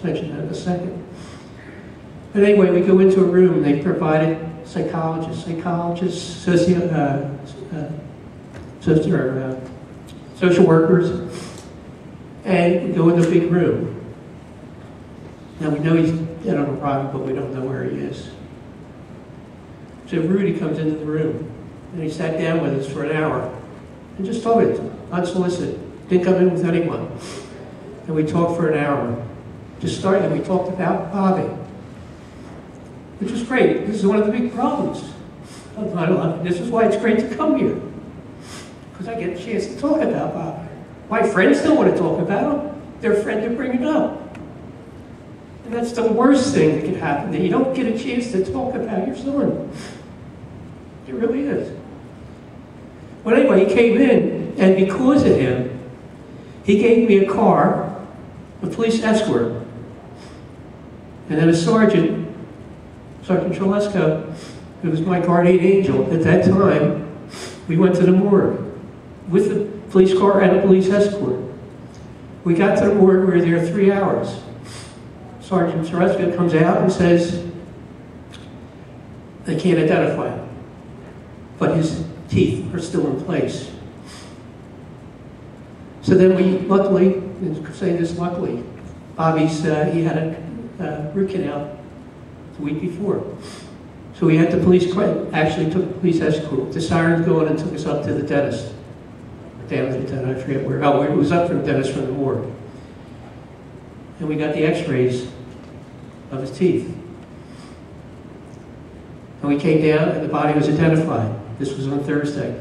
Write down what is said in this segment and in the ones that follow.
mention that in a second. But anyway, we go into a room. They provided psychologists, social workers, and we go in the big room. Now we know he's dead on arrival, but we don't know where he is. So Rudy comes into the room, and he sat down with us for an hour, and just told it, unsolicited. Didn't come in with anyone. And we talked for an hour. Just started, and we talked about Bobby, which was great. This is one of the big problems of 9/11. This is why it's great to come here, because I get a chance to talk about Bobby. My friends don't want to talk about him. They're afraid to bring it up. And that's the worst thing that can happen, that you don't get a chance to talk about your son. It really is. Well, anyway, he came in, and because of him, he gave me a car, a police escort, and then a sergeant, Sergeant Trelesco, who was my guardian angel at that time. We went to the morgue with the police car and a police escort. We got to the morgue, we were there 3 hours. Sergeant Trelesco comes out and says, they can't identify him, but his teeth are still in place. So then we, luckily, and say this luckily, Bobby's, he had a root canal the week before. So we had the police, actually took the police escort. The sirens going and took us up to the dentist. Down to the dentist, I forget where. Oh, it was up from the dentist from the morgue. And we got the x-rays of his teeth. And we came down and the body was identified. This was on Thursday.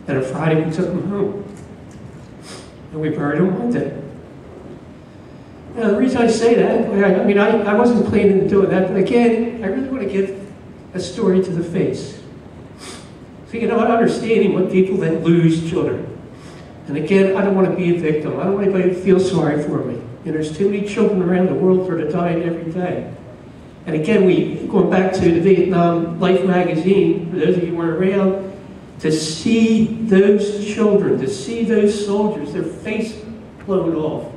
And on Friday we took him home. And we buried him Monday. Now, the reason I say that, I mean, I wasn't planning on doing that, but again, I really want to give a story to the face. So, you know, I'm understanding what people that lose children. And again, I don't want to be a victim. I don't want anybody to feel sorry for me. You know, there's too many children around the world that are dying every day. And again, going back to the Vietnam Life magazine, for those of you who weren't around, to see those children, to see those soldiers, their face blown off,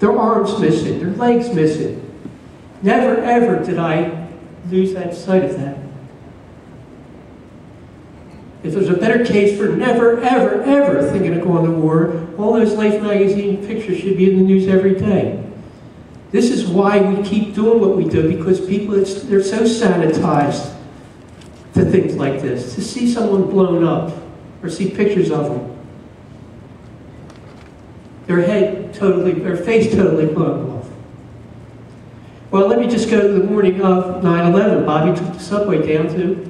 their arms missing, their legs missing. Never ever did I lose that sight of that. If there's a better case for never, ever, ever thinking of going to war, all those Life magazine pictures should be in the news every day. This is why we keep doing what we do, because people, they're so sanitized to things like this. To see someone blown up, or see pictures of them, their face totally blown off. Well, let me just go to the morning of 9/11. Bobby took the subway down to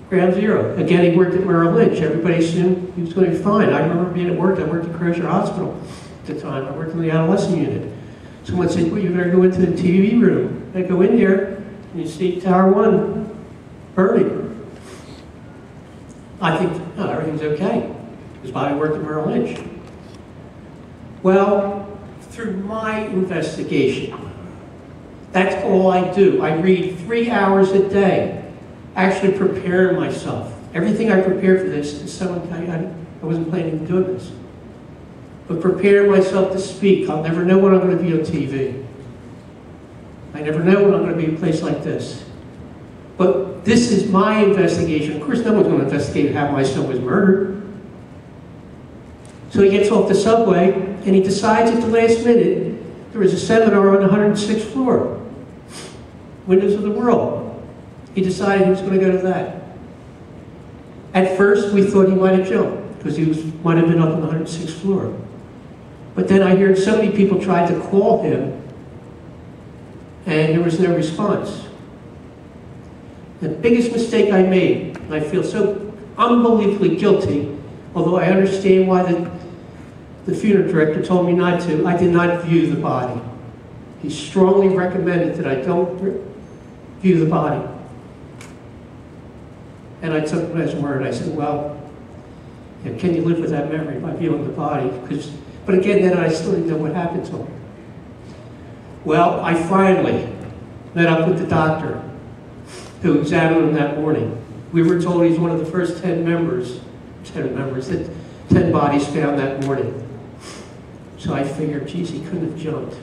Ground Zero. Again, he worked at Merrill Lynch. Everybody assumed he was going to be fine. I remember being at work. I worked at Crozier Hospital at the time. I worked in the adolescent unit. Someone said, well, you better go into the TV room. I go in there, and you see Tower 1 burning. I think, oh, everything's okay, because Bobby worked at Merrill Lynch. Well, through my investigation, that's all I do. I read 3 hours a day, actually preparing myself. Everything I prepared for this, I wasn't planning on doing this. But preparing myself to speak. I'll never know when I'm going to be on TV. I never know when I'm going to be in a place like this. But this is my investigation. Of course, no one's going to investigate how my son was murdered. So he gets off the subway, and he decides at the last minute, there was a seminar on the 106th floor, Windows of the World. He decided he was going to go to that. At first, we thought he might have jumped, because he might have been up on the 106th floor. But then I heard so many people tried to call him, and there was no response. The biggest mistake I made, and I feel so unbelievably guilty, although I understand why the funeral director told me not to, I did not view the body. He strongly recommended that I don't view the body. And I took him at his word. I said, well, can you live with that memory by viewing the body? But again, then I still didn't know what happened to him. Well, I finally met up with the doctor who examined him that morning. We were told he's one of the first 10 bodies found that morning. So I figured, geez, he couldn't have jumped.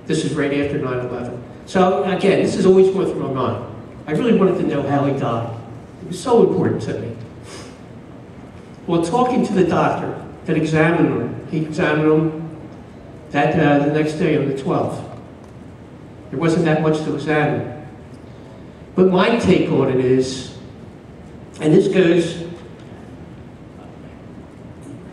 This is right after 9/11. So again, this is always going through my mind. I really wanted to know how he died. It was so important to me. Well, talking to the doctor that examined him, he examined him the next day on the 12th. There wasn't that much to examine. But my take on it is, and this goes,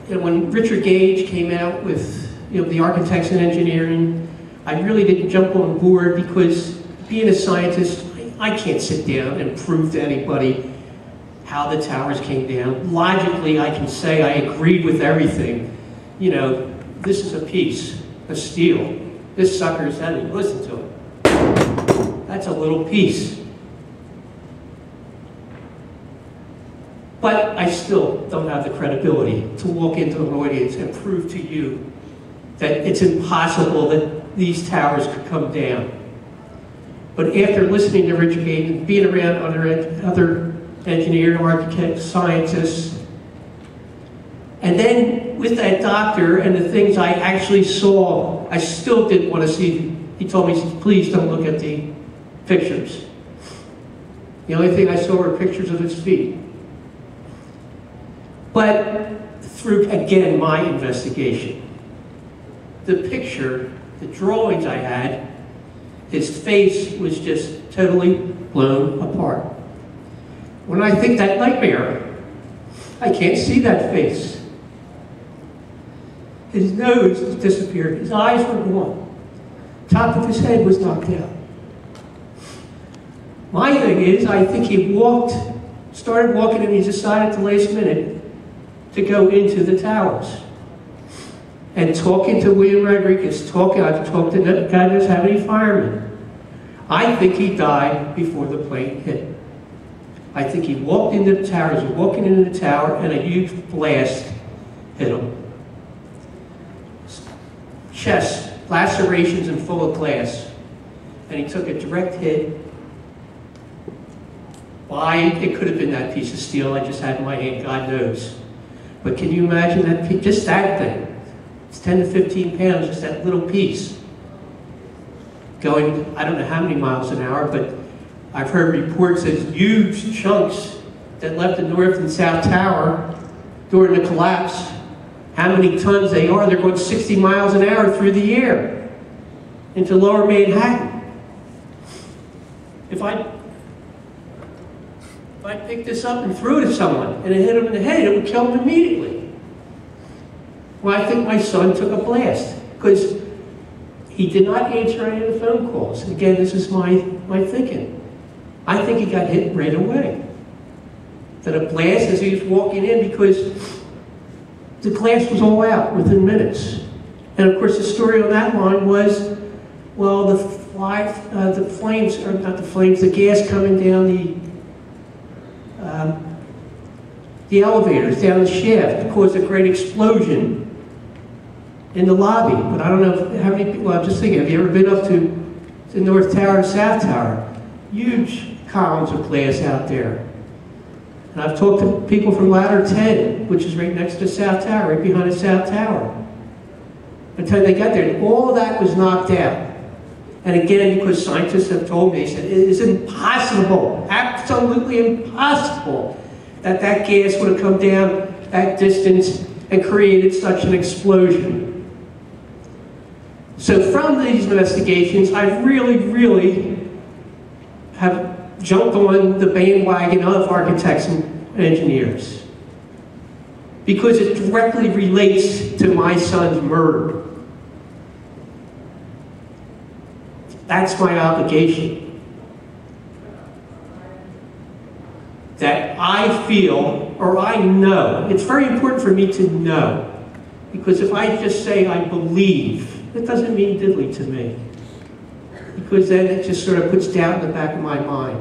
when Richard Gage came out with the architects and engineering, I really didn't jump on board because being a scientist, I can't sit down and prove to anybody how the towers came down. Logically, I can say I agreed with everything. This is a piece of steel. This sucker is heavy. Listen to it. That's a little piece. But I still don't have the credibility to walk into an audience and prove to you that it's impossible that these towers could come down. But after listening to Richard Gage and being around other engineers, architects, scientists, and then with that doctor and the things I actually saw, I still didn't want to see. He told me, please don't look at the pictures. The only thing I saw were pictures of his feet. But through, again, my investigation, the picture, the drawings I had, his face was just totally blown apart. When I think that nightmare, I can't see that face. His nose has disappeared. His eyes were gone. Top of his head was knocked out. My thing is, I think he started walking, and he decided at the last minute to go into the towers. And talking to William Rodriguez, I've talked to God knows how many firemen. I think he died before the plane hit. I think he walked into the tower, he was walking into the tower, and a huge blast hit him. Chest, lacerations and full of glass. And he took a direct hit. Why it could have been that piece of steel I just had in my hand, God knows. But can you imagine that piece, just that thing? It's 10 to 15 pounds, just that little piece. Going, I don't know how many miles an hour, but I've heard reports that huge chunks that left the North and South Tower during the collapse, how many tons they are, they're going 60 miles an hour through the air into lower Manhattan. If I picked this up and threw it at someone and it hit him in the head, it would kill him immediately. Well, I think my son took a blast because he did not answer any of the phone calls. Again, this is my thinking. I think he got hit right away. That a blast as he was walking in, because the glass was all out within minutes. And of course the story on that line was, well, the flames, or not the flames, the gas coming down the elevators, down the shaft, caused a great explosion in the lobby. But I don't know how many people, I'm just thinking, have you ever been up to the North Tower and South Tower? Huge columns of glass out there. And I've talked to people from Ladder 10, which is right next to the South Tower, right behind the South Tower. By the time they got there, all of that was knocked out. And again, because scientists have told me, they said, it is impossible, absolutely impossible, that that gas would have come down that distance and created such an explosion. So from these investigations, I really have jumped on the bandwagon of architects and engineers, because it directly relates to my son's murder. That's my obligation. That I feel, or I know, it's very important for me to know, because if I just say I believe, it doesn't mean diddly to me, because then it just sort of puts doubt in the back of my mind.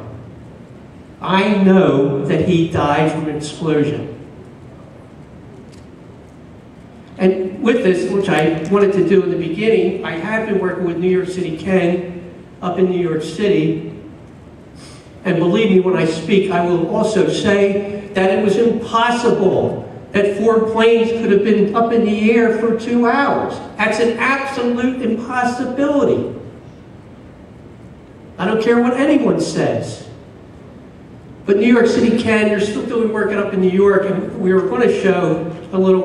I know that he died from an explosion. And with this, which I wanted to do in the beginning, I have been working with New York City Ken up in New York City. And believe me when I speak, I will also say that it was impossible that 4 planes could have been up in the air for 2 hours. That's an absolute impossibility. I don't care what anyone says. But New York City can. You're still doing work up in New York, and we were going to show a little